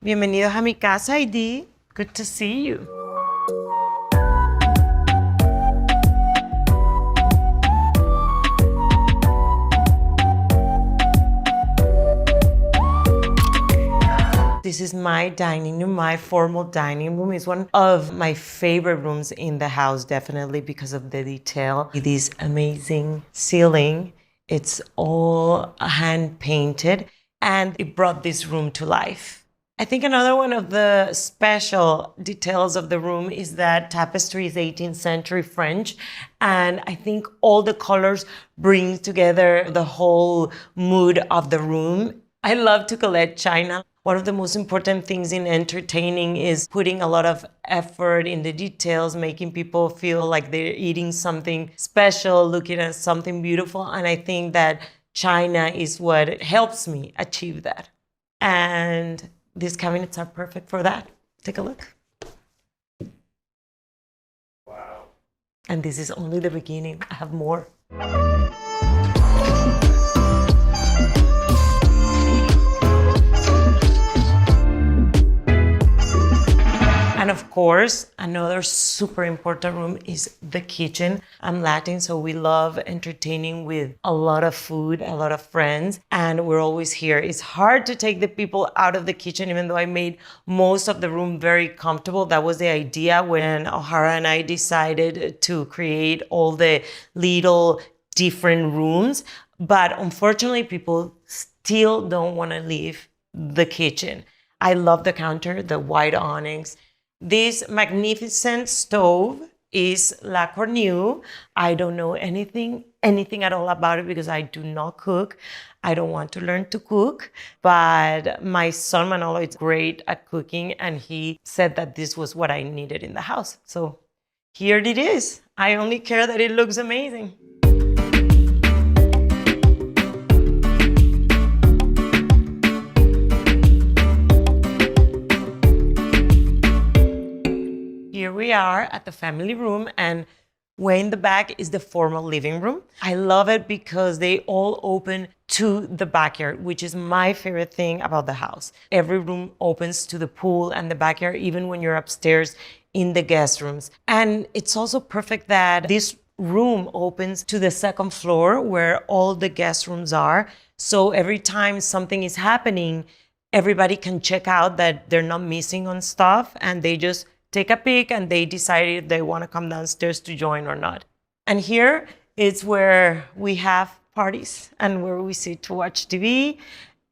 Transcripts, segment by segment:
Bienvenidos a mi casa, ID. Good to see you. This is my dining room, my formal dining room. It's one of my favorite rooms in the house, definitely because of the detail. This amazing ceiling, it's all hand painted, and it brought this room to life. I think another one of the special details of the room is that tapestry is 18th century French. And I think all the colors bring together the whole mood of the room. I love to collect china. One of the most important things in entertaining is putting a lot of effort in the details, making people feel like they're eating something special, looking at something beautiful. And I think that china is what helps me achieve that. And these cabinets are perfect for that. Take a look. Wow. And this is only the beginning. I have more. And of course, another super important room is the kitchen. I'm Latin, so we love entertaining with a lot of food, a lot of friends, and we're always here. It's hard to take the people out of the kitchen, even though I made most of the room very comfortable. That was the idea when O'Hara and I decided to create all the little different rooms. But unfortunately, people still don't want to leave the kitchen. I love the counter, the white onyx. This magnificent stove is La Cornue. I don't know anything at all about it because I do not cook. I don't want to learn to cook, but my son Manolo is great at cooking, and he said that this was what I needed in the house. So here it is. I only care that it looks amazing. Here we are at the family room, and way in the back is the formal living room. I love it because they all open to the backyard, which is my favorite thing about the house. Every room opens to the pool and the backyard, even when you're upstairs in the guest rooms. And it's also perfect that this room opens to the second floor where all the guest rooms are. So every time something is happening, everybody can check out that they're not missing on stuff, and they just take a peek and they decide if they want to come downstairs to join or not. And here is where we have parties and where we sit to watch TV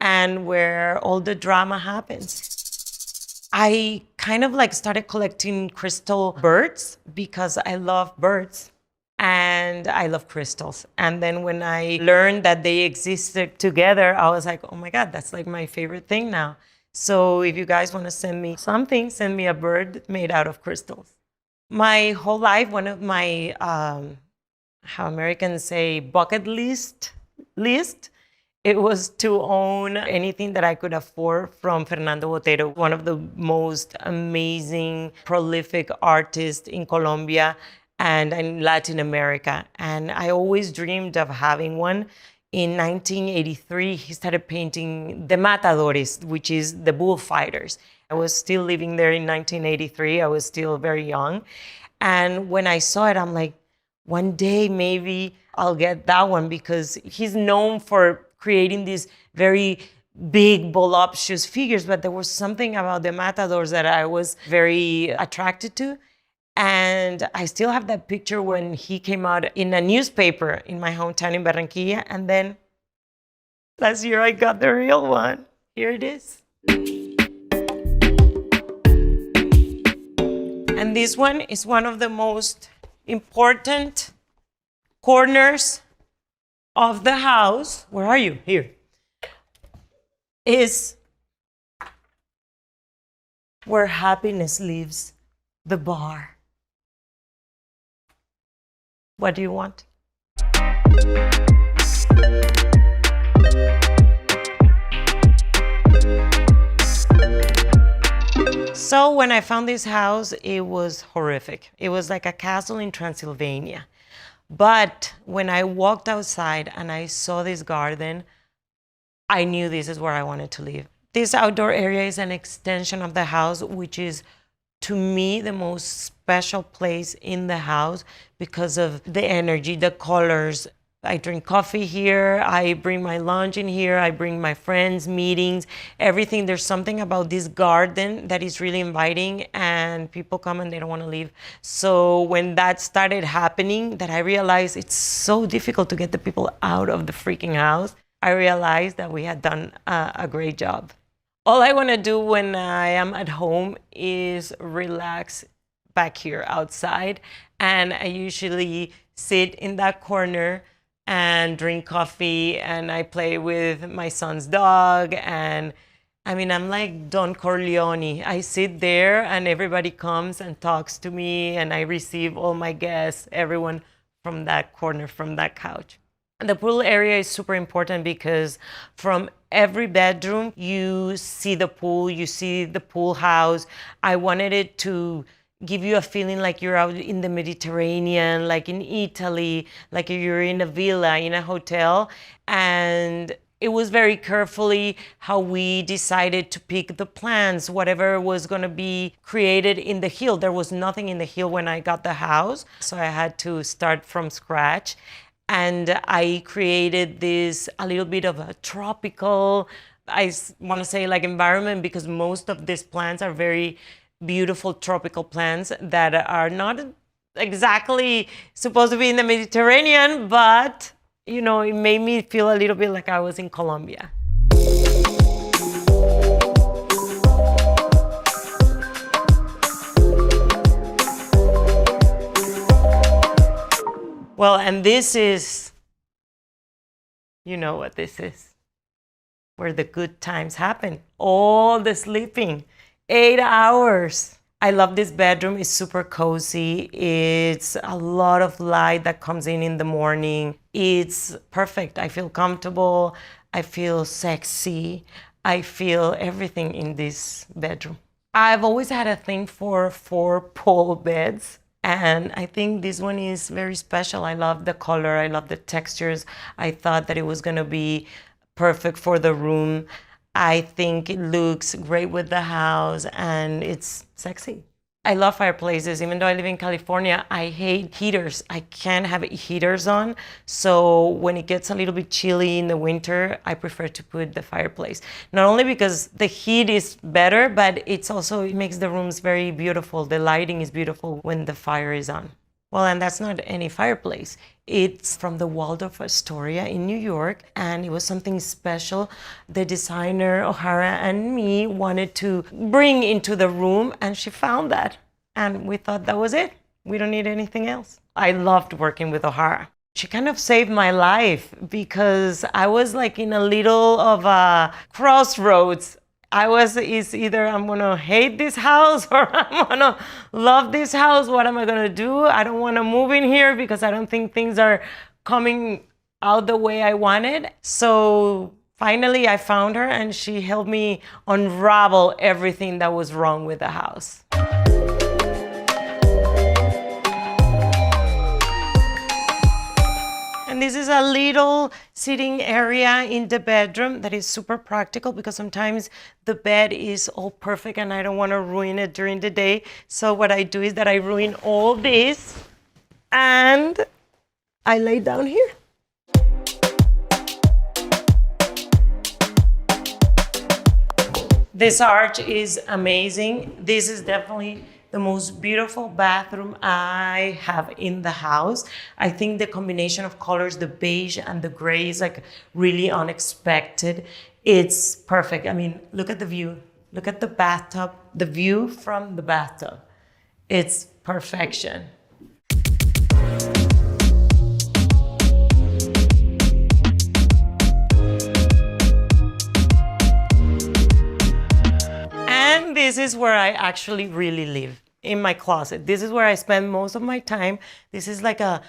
and where all the drama happens. I kind of like started collecting crystal birds because I love birds and I love crystals. And then when I learned that they existed together, I was like, oh my God, that's like my favorite thing now. So if you guys want to send me something, send me a bird made out of crystals. My whole life, one of my, how Americans say, bucket list, it was to own anything that I could afford from Fernando Botero, one of the most amazing, prolific artists in Colombia and in Latin America. And I always dreamed of having one. In 1983, he started painting the matadores, which is the bullfighters. I was still living there in 1983. I was still very young. And when I saw it, I'm like, one day maybe I'll get that one, because he's known for creating these very big, voluptuous figures, but there was something about the matadors that I was very attracted to. And I still have that picture when he came out in a newspaper in my hometown in Barranquilla. And then last year I got the real one. Here it is. And this one is one of the most important corners of the house. Where are you? Here. Is where happiness lives, the bar. What do you want? So when I found this house, it was horrific. It was like a castle in Transylvania. But when I walked outside and I saw this garden, I knew this is where I wanted to live. This outdoor area is an extension of the house, which is to me the most special place in the house because of the energy, the colors. I drink coffee here, I bring my lunch in here, I bring my friends, meetings, everything. There's something about this garden that is really inviting, and people come and they don't want to leave. So when that started happening, that I realized it's so difficult to get the people out of the freaking house, I realized that we had done a great job. All I want to do when I am at home is relax back here outside. And I usually sit in that corner and drink coffee, and I play with my son's dog. And I mean, I'm like Don Corleone. I sit there and everybody comes and talks to me, and I receive all my guests, everyone from that corner, from that couch. The pool area is super important because from every bedroom, you see the pool, you see the pool house. I wanted it to give you a feeling like you're out in the Mediterranean, like in Italy, like you're in a villa, in a hotel. And it was very carefully how we decided to pick the plants, whatever was going to be created in the hill. There was nothing in the hill when I got the house, so I had to start from scratch. And I created this a little bit of a tropical, I want to say like environment, because most of these plants are very beautiful tropical plants that are not exactly supposed to be in the Mediterranean, but you know, it made me feel a little bit like I was in Colombia. Well, and this is, you know what this is, where the good times happen. All the sleeping, 8 hours. I love this bedroom. It's super cozy. It's a lot of light that comes in the morning. It's perfect. I feel comfortable. I feel sexy. I feel everything in this bedroom. I've always had a thing for 4-pole beds. And I think this one is very special. I love the color. I love the textures. I thought that it was going to be perfect for the room. I think it looks great with the house and it's sexy. I love fireplaces. Even though I live in California, I hate heaters. I can't have heaters on. So when it gets a little bit chilly in the winter, I prefer to put the fireplace. Not only because the heat is better, but it's also, it makes the rooms very beautiful. The lighting is beautiful when the fire is on. Well, and that's not any fireplace. It's from the Waldorf Astoria in New York, and it was something special. The designer, O'Hara, and me wanted to bring into the room, and she found that. And we thought that was it. We don't need anything else. I loved working with O'Hara. She kind of saved my life because I was like in a little of a crossroads. It's either I'm gonna hate this house or I'm gonna love this house. What am I gonna do? I don't wanna move in here because I don't think things are coming out the way I wanted. So finally I found her and she helped me unravel everything that was wrong with the house. And this is a little sitting area in the bedroom that is super practical because sometimes the bed is all perfect and I don't want to ruin it during the day. So what I do is that I ruin all this and I lay down here. This arch is amazing. This is definitely the most beautiful bathroom I have in the house. I think the combination of colors, the beige and the gray is like really unexpected. It's perfect. I mean, look at the view. Look at the bathtub, the view from the bathtub. It's perfection. And this is where I actually really live, in my closet. This is where I spend most of my time. This is like a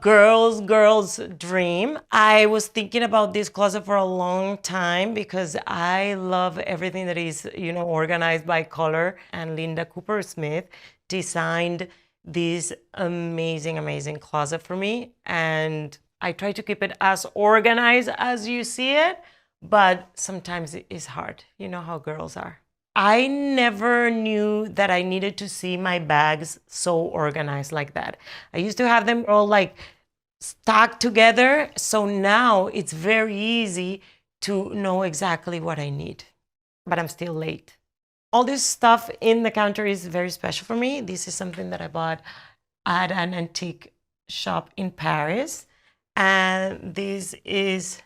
girl's dream. I was thinking about this closet for a long time because I love everything that is, organized by color. And Linda Cooper Smith designed this amazing closet for me. And I try to keep it as organized as you see it, but sometimes it is hard. You know how girls are. I never knew that I needed to see my bags so organized like that. I used to have them all like stacked together. So now it's very easy to know exactly what I need, but I'm still late. All this stuff in the counter is very special for me. This is something that I bought at an antique shop in Paris. And this is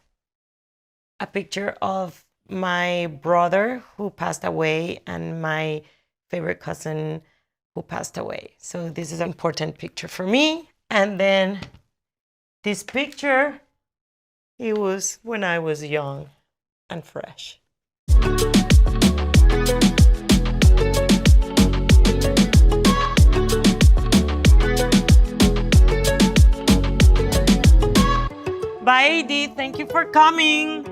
a picture of my brother who passed away and my favorite cousin who passed away. So this is an important picture for me. And then this picture, it was when I was young and fresh. Bye, Edith. Thank you for coming.